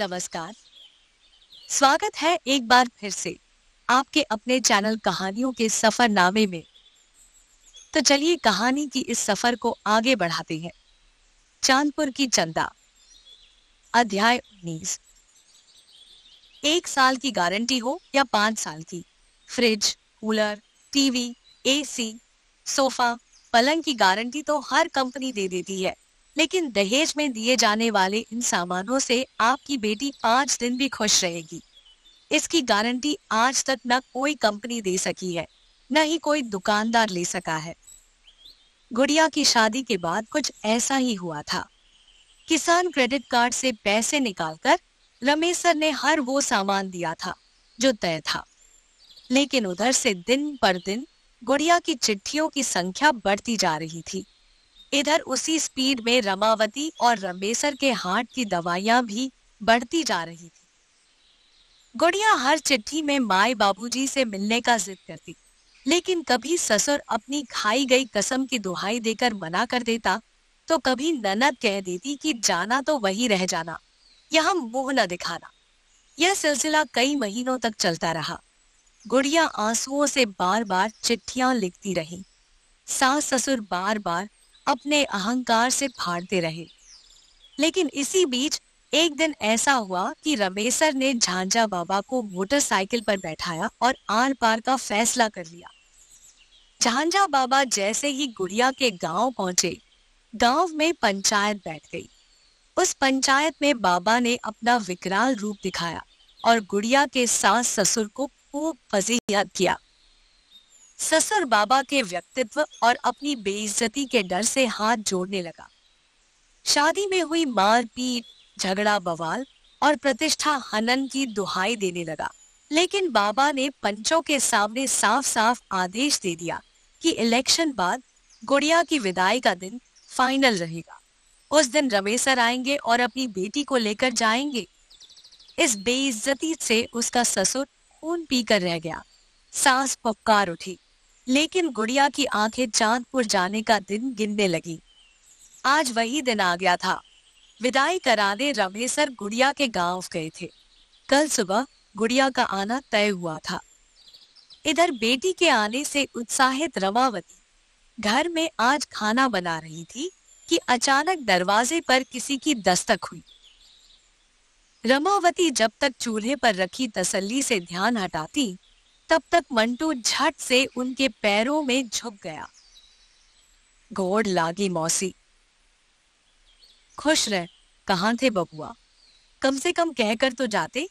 नमस्कार। स्वागत है एक बार फिर से आपके अपने चैनल कहानियों के सफरनामे में। तो चलिए कहानी की इस सफर को आगे बढ़ाते हैं। चांदपुर की चंदा, अध्याय 19। 1 साल की गारंटी हो या 5 साल की, fridge, cooler, TV, AC, sofa, पलंग की गारंटी तो हर कंपनी दे देती है, लेकिन दहेज में दिए जाने वाले इन सामानों से आपकी बेटी 5 दिन भी खुश रहेगी। इसकी गारंटी आज तक न कोई कंपनी दे सकी है, न ही कोई दुकानदार ले सका है। गुड़िया की शादी के बाद कुछ ऐसा ही हुआ था। किसान क्रेडिट कार्ड से पैसे निकालकर रमेश सर ने हर वो सामान दिया था जो तय था, लेकिन उधर से दिन पर दिन गुड़िया की चिट्ठियों की संख्या बढ़ती जा रही थी। इधर उसी स्पीड में रमावती और रमेशर के हार्ट की दवाइयां भी बढ़ती जा रही थी। गुड़िया हर चिट्ठी में माए बाबूजी से मिलने का जिद करती, लेकिन कभी ससुर अपनी खाई गई कसम की दुहाई देकर मना कर देता, तो कभी ननद कह देती कि जाना तो वही रह जाना, यहाँ मुंह न दिखाना। यह सिलसिला कई महीनों तक चलता रहा। गुड़िया आंसुओं से बार बार चिट्ठियां लिखती रही। सास ससुर बार बार अपने अहंकार से फाड़ते रहे। लेकिन इसी बीच एक दिन ऐसा हुआ कि रमेशर ने झांझा बाबा को मोटरसाइकिल पर बैठाया और आर पार का फैसला कर लिया। झांझा बाबा जैसे ही गुड़िया के गांव पहुंचे, गांव में पंचायत बैठ गई। उस पंचायत में बाबा ने अपना विकराल रूप दिखाया और गुड़िया के सास ससुर को खूब फजीहत किया। ससुर बाबा के व्यक्तित्व और अपनी बेइज्जती के डर से हाथ जोड़ने लगा। शादी में हुई मारपीट, झगड़ा बवाल और प्रतिष्ठा हनन की दुहाई देने लगा। लेकिन बाबा ने पंचों के सामने साफ साफ आदेश दे दिया कि इलेक्शन बाद गुड़िया की विदाई का दिन फाइनल रहेगा। उस दिन रमेशर आएंगे और अपनी बेटी को लेकर जाएंगे। इस बेइज्जती से उसका ससुर खून पीकर रह गया। सास पुकार उठी, लेकिन गुड़िया की आंखें चांदपुर जाने का दिन गिनने लगी। आज वही दिन आ गया था। विदाई कराने रमेशर गुड़िया के गांव गए थे। कल सुबह गुड़िया का आना तय हुआ था। इधर बेटी के आने से उत्साहित रमावती घर में आज खाना बना रही थी कि अचानक दरवाजे पर किसी की दस्तक हुई। रमावती जब तक चूल्हे पर रखी तसल्ली से ध्यान हटाती, तब तक मंटू झट से उनके पैरों में झुक गया। गोड़ लागी मौसी। खुश रह, कहाँ थे बबुआ? कम से कम कहकर तो जाते।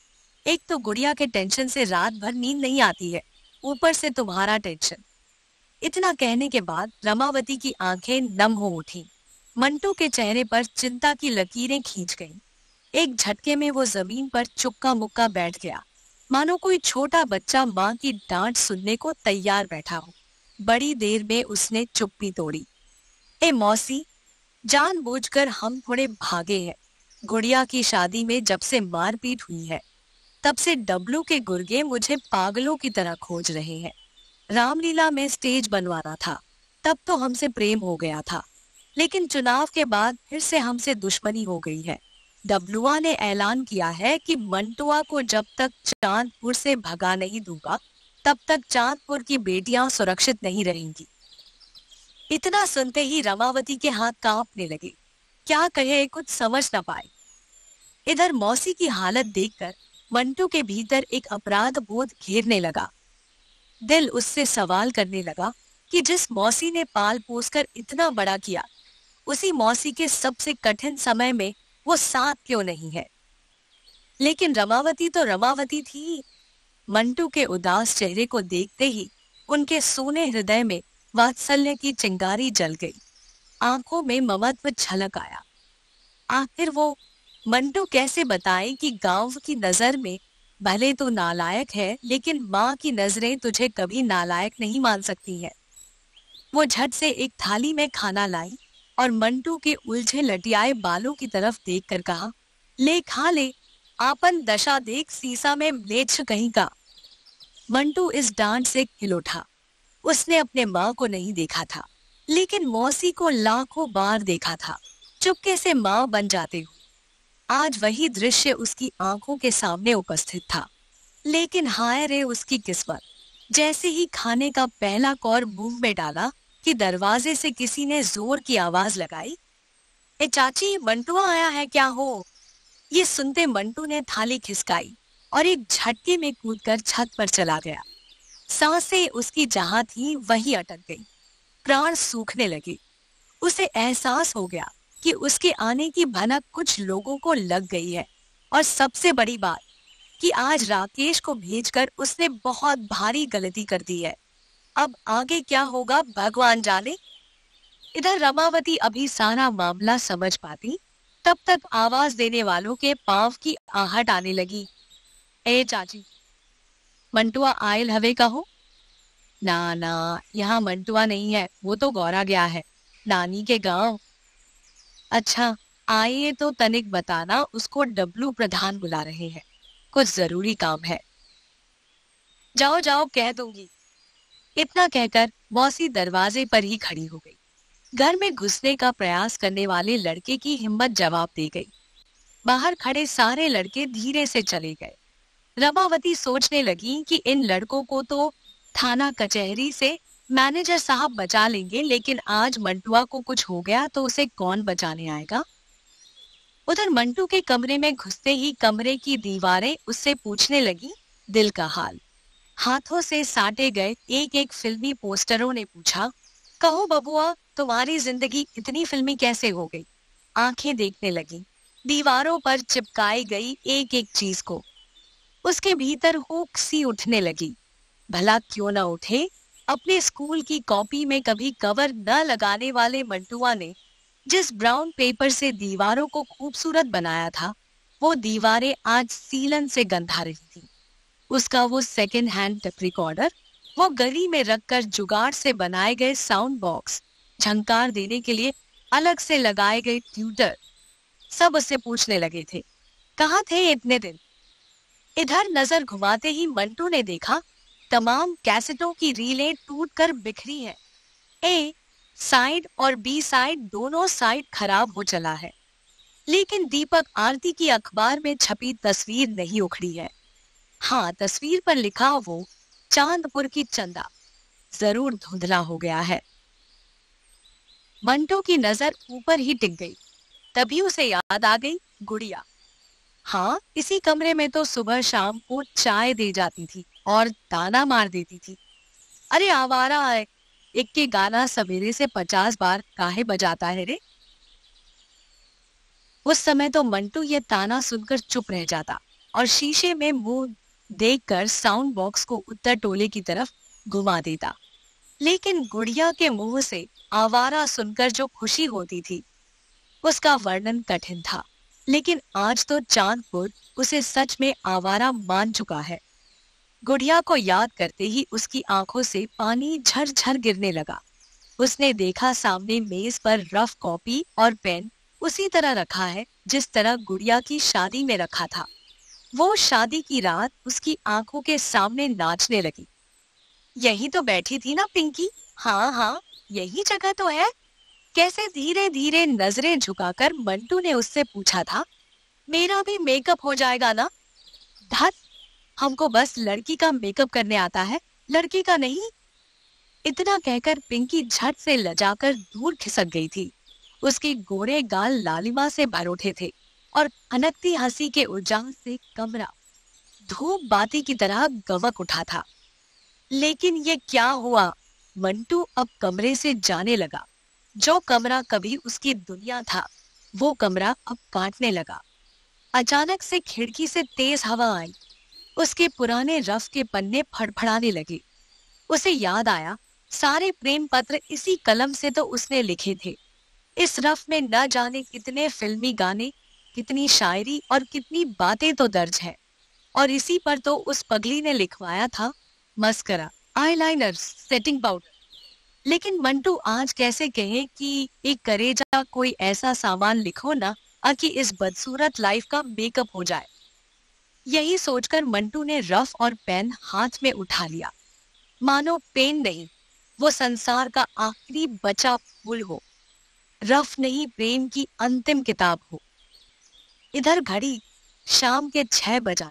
एक तो गुड़िया के टेंशन से रात भर नींद नहीं आती है, ऊपर से तुम्हारा टेंशन। इतना कहने के बाद रमावती की आंखें नम हो उठी। मंटू के चेहरे पर चिंता की लकीरें खींच गईं। एक झटके में वो जमीन पर चुक्का मुक्का बैठ गया, मानो कोई छोटा बच्चा माँ की डांट सुनने को तैयार बैठा हो। बड़ी देर में उसने चुप्पी तोड़ी। ए मौसी, जानबूझकर हम थोड़े भागे हैं। गुड़िया की शादी में जब से मारपीट हुई है, तब से डब्लू के गुर्गे मुझे पागलों की तरह खोज रहे हैं। रामलीला में स्टेज बनवाना था, तब तो हमसे प्रेम हो गया था, लेकिन चुनाव के बाद फिर से हमसे दुश्मनी हो गई है। डब्लुआ ने ऐलान किया है कि मंटुआ को जब तक चांदपुर से भगा नहीं दूंगा, तब तक चांदपुर की बेटियां सुरक्षित नहीं रहेंगी। इतना सुनते ही रमावती के हाथ कांपने लगे। क्या कहे, कुछ समझ न पाए। इधर मौसी की हालत देखकर मंटू के भीतर एक अपराध बोध घेरने लगा। दिल उससे सवाल करने लगा कि जिस मौसी ने पाल पोसकर इतना बड़ा किया, उसी मौसी के सबसे कठिन समय में वो साथ क्यों नहीं है। लेकिन रमावती तो रमावती थी। मंटू के उदास चेहरे को देखते ही उनके सूने हृदय में वात्सल्य की चिंगारी जल गई। आंखों में ममत्व झलक आया। आखिर वो मंटू कैसे बताए कि गांव की नजर में भले तो नालायक है, लेकिन माँ की नजरें तुझे कभी नालायक नहीं मान सकती है। वो झट से एक थाली में खाना लाई और मंटू के उलझे लटियाए बालों की तरफ देखकर कहा, ले खा ले, आपन दशा देख सीसा में म्लेच्छ कहीं का। मंटू इस डांट से खिल उठा। उसने अपने माँ को नहीं देखा था, लेकिन मौसी को लाखों बार देखा था, चुपके से माँ बन जाते हुए। आज वही दृश्य उसकी आंखों के सामने उपस्थित था। लेकिन हाय रे उसकी किस्मत, जैसे ही खाने का पहला कौर मुंह में डाला कि दरवाजे से किसी ने जोर की आवाज लगाई, ए चाची, मंटुआ आया है क्या हो? ये सुनते मंटू ने थाली खिसकाई और एक झटके में कूदकर छत पर चला गया। सांसें उसकी जहां थी वहीं अटक गई, प्राण सूखने लगे। उसे एहसास हो गया कि उसके आने की भनक कुछ लोगों को लग गई है, और सबसे बड़ी बात कि आज राकेश को भेजकर उसने बहुत भारी गलती कर दी है। अब आगे क्या होगा भगवान जाने। इधर रमावती अभी सारा मामला समझ पाती, तब तक आवाज देने वालों के पांव की आहट आने लगी। ए चाची, मंटुआ आयल हवे कहो। ना ना, यहाँ मंटुआ नहीं है, वो तो गौरा गया है नानी के गांव। अच्छा, आइए तो तनिक बताना, उसको डब्लू प्रधान बुला रहे हैं, कुछ जरूरी काम है। जाओ जाओ, कह दूंगी। इतना कहकर मौसी दरवाजे पर ही खड़ी हो गई। घर में घुसने का प्रयास करने वाले लड़के की हिम्मत जवाब दे गई। बाहर खड़े सारे लड़के धीरे से चले गए। रमावती सोचने लगी कि इन लड़कों को तो थाना कचहरी से मैनेजर साहब बचा लेंगे, लेकिन आज मंटुआ को कुछ हो गया तो उसे कौन बचाने आएगा। उधर मंटू के कमरे में घुसते ही कमरे की दीवारें उससे पूछने लगी दिल का हाल। हाथों से साटे गए एक एक फिल्मी पोस्टरों ने पूछा, कहो बबुआ, तुम्हारी जिंदगी इतनी फिल्मी कैसे हो गई? आंखें देखने लगी दीवारों पर चिपकाई गई एक एक चीज को। उसके भीतर हुक सी उठने लगी। भला क्यों न उठे, अपने स्कूल की कॉपी में कभी कवर न लगाने वाले मंटुआ ने जिस ब्राउन पेपर से दीवारों को खूबसूरत बनाया था, वो दीवारें आज सीलन से गंधा रही थी। उसका वो सेकंड हैंड टेप रिकॉर्डर, वो गली में रखकर जुगाड़ से बनाए गए साउंड बॉक्स, झंकार देने के लिए अलग से लगाए गए ट्यूटर, सब उससे पूछने लगे थे, कहाँ थे इतने दिन? इधर नजर घुमाते ही मंटू ने देखा तमाम कैसेटों की रीलें टूटकर बिखरी हैं। ए साइड और बी साइड दोनों साइड खराब हो चला है, लेकिन दीपक आरती की अखबार में छपी तस्वीर नहीं उखड़ी है। हाँ, तस्वीर पर लिखा वो चांदपुर की चंदा जरूर धुंधला हो गया है। मंटू की नजर ऊपर ही टिक गई। तभी उसे याद आ गई गुड़िया। हाँ, इसी कमरे में तो सुबह शाम को चाय दे जाती थी और ताना मार देती थी, अरे आवारा है, एक के गाना सवेरे से 50 बार काहे बजाता है रे। उस समय तो मंटू ये ताना सुनकर चुप रह जाता और शीशे में मुंह देखकर साउंड बॉक्स को उत्तर टोले की तरफ घुमा देता। लेकिन गुड़िया के मुंह से आवारा सुनकर जो खुशी होती थी, उसका वर्णन कठिन था। लेकिन आज तो चांदपुर उसे सच में आवारा मान चुका है। गुड़िया को याद करते ही उसकी आंखों से पानी झरझर गिरने लगा। उसने देखा सामने मेज पर रफ कॉपी और पेन उसी तरह रखा है जिस तरह गुड़िया की शादी में रखा था। वो शादी की रात उसकी आंखों के सामने नाचने लगी। यही तो बैठी थी ना पिंकी? हाँ हाँ, यही जगह तो है। कैसे धीरे धीरे नजरें झुकाकर मंटू ने उससे पूछा था, मेरा भी मेकअप हो जाएगा ना? धत, हमको बस लड़की का मेकअप करने आता है, लड़की का नहीं। इतना कहकर पिंकी झट से लजाकर दूर खिसक गई थी। उसके गोरे गाल लालिमा से भर उठे थे और अनकती हंसी के उजास से कमरा धूप बाती की तरह गवक उठा था। लेकिन ये क्या हुआ? मंटू अब कमरे से जाने लगा। जो कमरा कभी उसकी दुनिया था, वो कमरा अब काटने लगा। अचानक से खिड़की से तेज हवा आई। उसके पुराने रफ के पन्ने फड़फड़ाने लगे। उसे याद आया, सारे प्रेम पत्र इसी कलम से तो उसने लिखे थे। इस रफ में न जाने कितने फिल्मी गाने, कितनी शायरी और कितनी बातें तो दर्ज है। और इसी पर तो उस पगली ने लिखवाया था मस्करा, आईलाइनर, सेटिंग पाउडर। लेकिन मंटू आज कैसे कहे कि एक करेजा कोई ऐसा सामान लिखो ना कि इस बदसूरत लाइफ का मेकअप हो जाए। यही सोचकर मंटू ने रफ और पेन हाथ में उठा लिया, मानो पेन नहीं, वो संसार का आखिरी बचा फूल हो, रफ नहीं, प्रेम की अंतिम किताब हो। इधर घड़ी शाम के 6 बजा।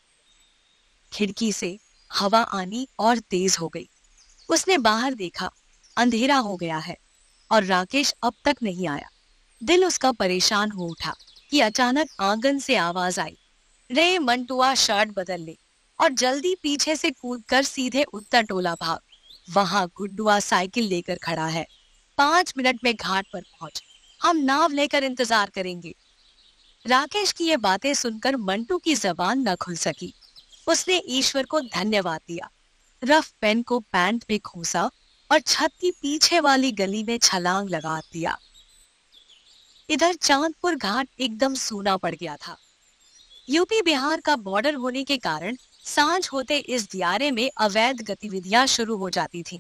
खिड़की से हवा आनी और तेज हो गई। उसने बाहर देखा, अंधेरा हो गया है और राकेश अब तक नहीं आया। दिल उसका परेशान हो उठा कि अचानक आंगन से आवाज आई, रे मंटुआ शर्ट बदल ले। और जल्दी पीछे से कूदकर सीधे उत्तर टोला भाग। वहां गुड्डुआ साइकिल लेकर खड़ा है। 5 मिनट में घाट पर पहुंच, हम नाव लेकर इंतजार करेंगे। राकेश की ये बातें सुनकर मंटू की जबान न खुल सकी। उसने ईश्वर को धन्यवाद दिया, रफ पेन को पैंट में खोसा और छत की पीछे वाली गली में छलांग लगा दिया। इधर चांदपुर घाट एकदम सूना पड़ गया था। यूपी बिहार का बॉर्डर होने के कारण सांझ होते इस दियारे में अवैध गतिविधियां शुरू हो जाती थीं।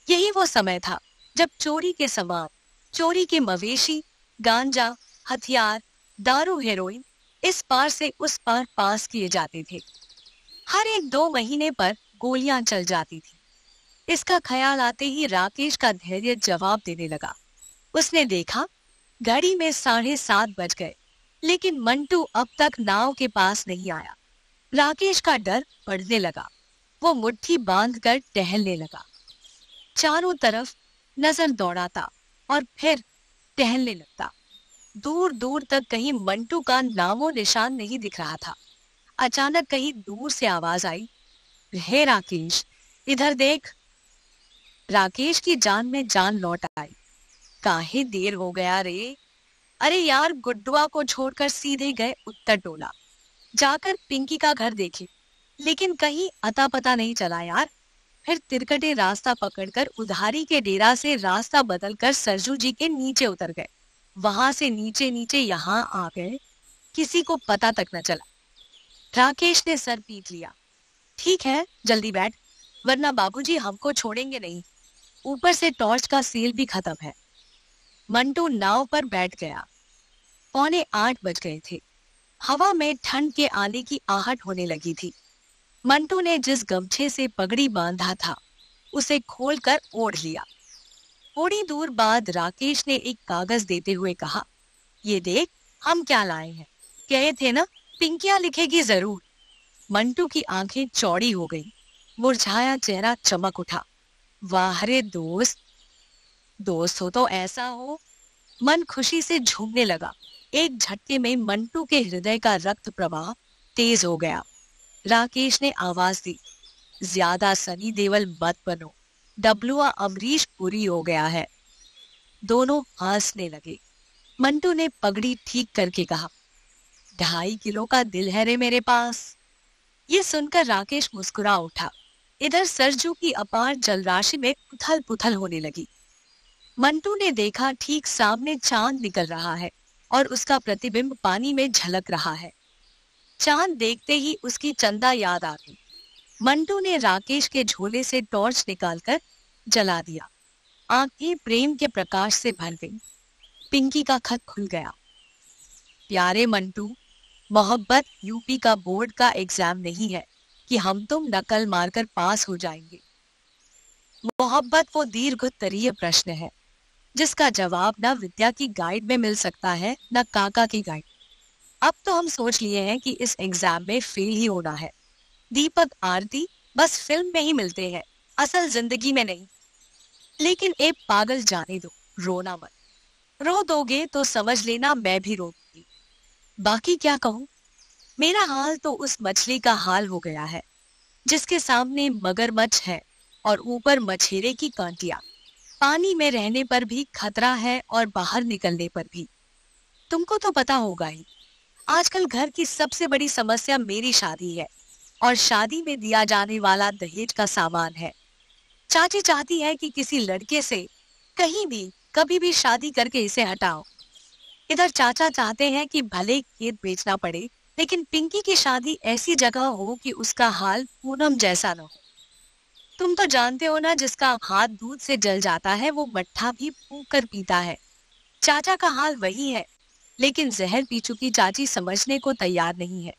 यही वो समय था जब चोरी के सामान, चोरी के मवेशी, गांजा, हथियार, दारू, हेरोइन इस पार से उस पार पास किए जाते थे। हर 1-2 महीने पर गोलियां चल जाती थी। इसका ख्याल आते ही राकेश का धैर्य जवाब देने लगा। उसने देखा, घड़ी में 7:30 बज गए, लेकिन मंटू अब तक नाव के पास नहीं आया। राकेश का डर बढ़ने लगा। वो मुट्ठी बांधकर टहलने लगा, चारों तरफ नजर दौड़ाता और फिर टहलने लगता। दूर दूर तक कहीं मंटू का नामो निशान नहीं दिख रहा था। अचानक कहीं दूर से आवाज आई, हे राकेश, इधर देख। राकेश की जान में जान लौट आई। काहे देर हो गया रे? अरे यार, गुड्डुआ को छोड़कर सीधे गए उत्तर टोला, जाकर पिंकी का घर देखे, लेकिन कहीं अता पता नहीं चला यार। फिर तिरकटे रास्ता पकड़कर उधारी के डेरा से रास्ता बदलकर सरजू जी के नीचे उतर गए। वहां से नीचे नीचे यहाँ आ गए, किसी को पता तक न चला। राकेश ने सर पीट लिया। ठीक है, जल्दी बैठ, वरना बाबूजी हमको छोड़ेंगे नहीं। ऊपर से टॉर्च का सेल भी खत्म है। मंटू नाव पर बैठ गया। 7:45 बज गए थे। हवा में ठंड के आने की आहट होने लगी थी। मंटू ने जिस गमछे से पगड़ी बांधा था उसे खोलकर ओढ़ लिया। थोड़ी दूर बाद राकेश ने एक कागज देते हुए कहा, ये देख, हम क्या लाए हैं। कहे थे ना, पिंकियां लिखेगी जरूर। मंटू की आंखें चौड़ी हो गई, मुरझाया चेहरा चमक उठा। वाह रे दोस्त, दोस्त हो तो ऐसा हो। मन खुशी से झूमने लगा। एक झटके में मंटू के हृदय का रक्त प्रवाह तेज हो गया। राकेश ने आवाज दी, ज्यादा सनी देओल मत बनो, डब्लुआ अमरीश पुरी हो गया है। दोनों हंसने लगे। मंटू ने पगड़ी ठीक करके कहा, 2.5 किलो का दिल है रे मेरे पास। ये सुनकर राकेश मुस्कुरा उठा। इधर सरजू की अपार जलराशि में उथल पुथल होने लगी। मंटू ने देखा, ठीक सामने चांद निकल रहा है और उसका प्रतिबिंब पानी में झलक रहा है। चांद देखते ही उसकी चंदा याद आ गई। मंटू ने राकेश के झोले से टॉर्च निकालकर जला दिया। आंखें प्रेम के प्रकाश से भर गई। पिंकी का खत खुल गया। प्यारे मंटू, मोहब्बत यूपी का बोर्ड का एग्जाम नहीं है कि हम तुम नकल मारकर पास हो जाएंगे। मोहब्बत वो दीर्घोत्तरीय प्रश्न है जिसका जवाब न विद्या की गाइड में मिल सकता है, न काका की गाइड। अब तो हम सोच लिए हैं कि इस एग्जाम में फेल ही होना है। दीपक आरती बस फिल्म में ही मिलते हैं, असल जिंदगी में नहीं। लेकिन एक पागल जाने दो, रोना मत। रो दोगे तो समझ लेना मैं भी रोऊंगी। बाकी क्या कहूँ, मेरा हाल तो उस मछली का हाल हो गया है जिसके सामने मगरमच्छ है और ऊपर मछेरे की कांटियां। पानी में रहने पर भी खतरा है और बाहर निकलने पर भी। तुमको तो पता होगा ही, आजकल घर की सबसे बड़ी समस्या मेरी शादी है और शादी में दिया जाने वाला दहेज का सामान है। चाची चाहती है कि किसी लड़के से कहीं भी कभी भी शादी करके इसे हटाओ। इधर चाचा चाहते हैं कि भले खेत बेचना पड़े, लेकिन पिंकी की शादी ऐसी जगह हो कि उसका हाल पूनम जैसा न हो। तुम तो जानते हो ना, जिसका हाथ दूध से जल जाता है वो मट्ठा भी फूंक कर पीता है। चाचा का हाल वही है, लेकिन जहर पी चुकी चाची समझने को तैयार नहीं है।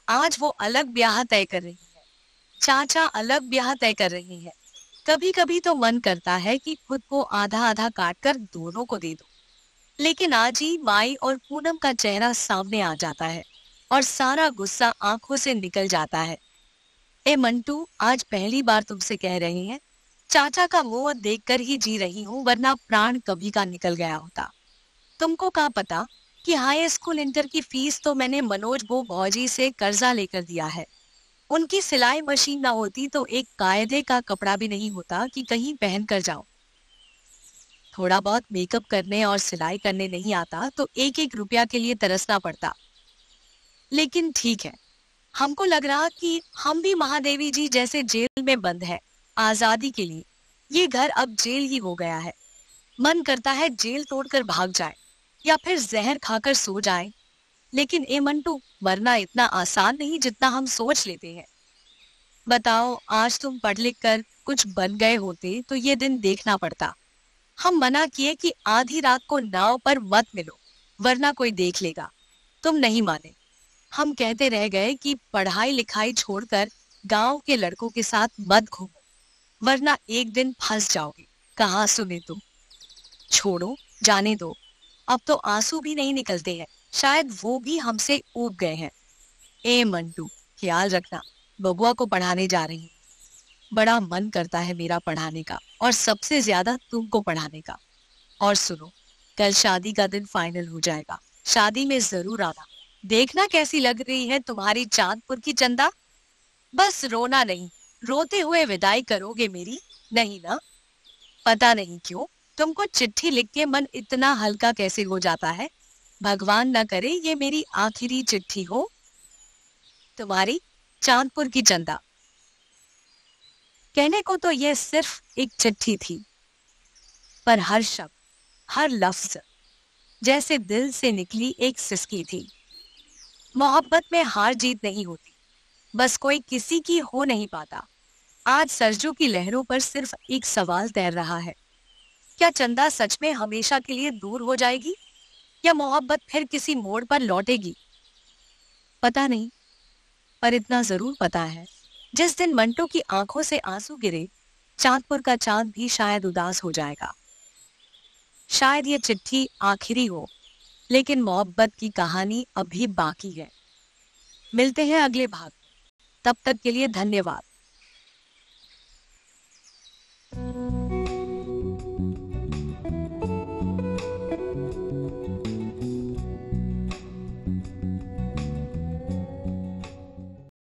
आज वो अलग ब्याह तय कर रही है, चाचा अलग ब्याह तय कर रही है। कभी कभी तो मन करता है कि खुद को आधा आधा काट कर दोनों को दे दो, लेकिन आज ही माई और पूनम का चेहरा सामने आ जाता है। और सारा गुस्सा आंखों से निकल जाता है। ए मंटू, आज पहली बार तुमसे कह रही हैं, चाचा का मुंह देखकर ही जी रही हूँ, वरना प्राण कभी का निकल गया होता। तुमको क्या पता कि हाई स्कूल इंटर की फीस तो मैंने मनोज वो भौजी से कर्जा लेकर दिया है। उनकी सिलाई मशीन ना होती तो एक कायदे का कपड़ा भी नहीं होता कि कहीं पहन कर जाऊं। थोड़ा बहुत मेकअप करने और सिलाई करने नहीं आता तो एक एक रुपया के लिए तरसना पड़ता। लेकिन ठीक है, हमको लग रहा कि हम भी महादेवी जी जैसे जेल में बंद है आजादी के लिए। ये घर अब जेल ही हो गया है। मन करता है जेल तोड़कर भाग जाए या फिर जहर खाकर सो जाए। लेकिन ए मंटू, मरना इतना आसान नहीं जितना हम सोच लेते हैं। बताओ, आज तुम पढ़ लिख कर कुछ बन गए होते तो ये दिन देखना पड़ता। हम मना किए कि आधी रात को नाव पर मत मिलो, वरना कोई देख लेगा। तुम नहीं माने। हम कहते रह गए कि पढ़ाई लिखाई छोड़कर गांव के लड़कों के साथ मत घूमो, वरना एक दिन फंस जाओगे। कहाँ सुने तुम। छोड़ो, जाने दो। अब तो आंसू भी नहीं निकलते हैं, शायद वो भी हमसे ऊब गए हैं। ए मंटू, ख्याल रखना, बबुआ को पढ़ाने जा रही हूँ। बड़ा मन करता है मेरा पढ़ाने का, और सबसे ज्यादा तुमको पढ़ाने का। और सुनो, कल शादी का दिन फाइनल हो जाएगा। शादी में जरूर आना। देखना कैसी लग रही है तुम्हारी चांदपुर की चंदा। बस रोना नहीं, रोते हुए विदाई करोगे मेरी, नहीं ना? पता नहीं क्यों तुमको चिट्ठी लिख के मन इतना हल्का कैसे हो जाता है। भगवान ना करे ये मेरी आखिरी चिट्ठी हो। तुम्हारी चांदपुर की चंदा। कहने को तो यह सिर्फ एक चिट्ठी थी, पर हर शब्द, हर लफ्ज जैसे दिल से निकली एक सिसकी थी। मोहब्बत में हार जीत नहीं होती, बस कोई किसी की हो नहीं पाता। आज सरजू की लहरों पर सिर्फ एक सवाल तैर रहा है, क्या चंदा सच में हमेशा के लिए दूर हो जाएगी, या मोहब्बत फिर किसी मोड़ पर लौटेगी? पता नहीं, पर इतना जरूर पता है, जिस दिन मंटू की आंखों से आंसू गिरे, चांदपुर का चांद भी शायद उदास हो जाएगा। शायद ये चिट्ठी आखिरी हो, लेकिन मोहब्बत की कहानी अभी बाकी है। मिलते हैं अगले भाग। तब तक के लिए धन्यवाद।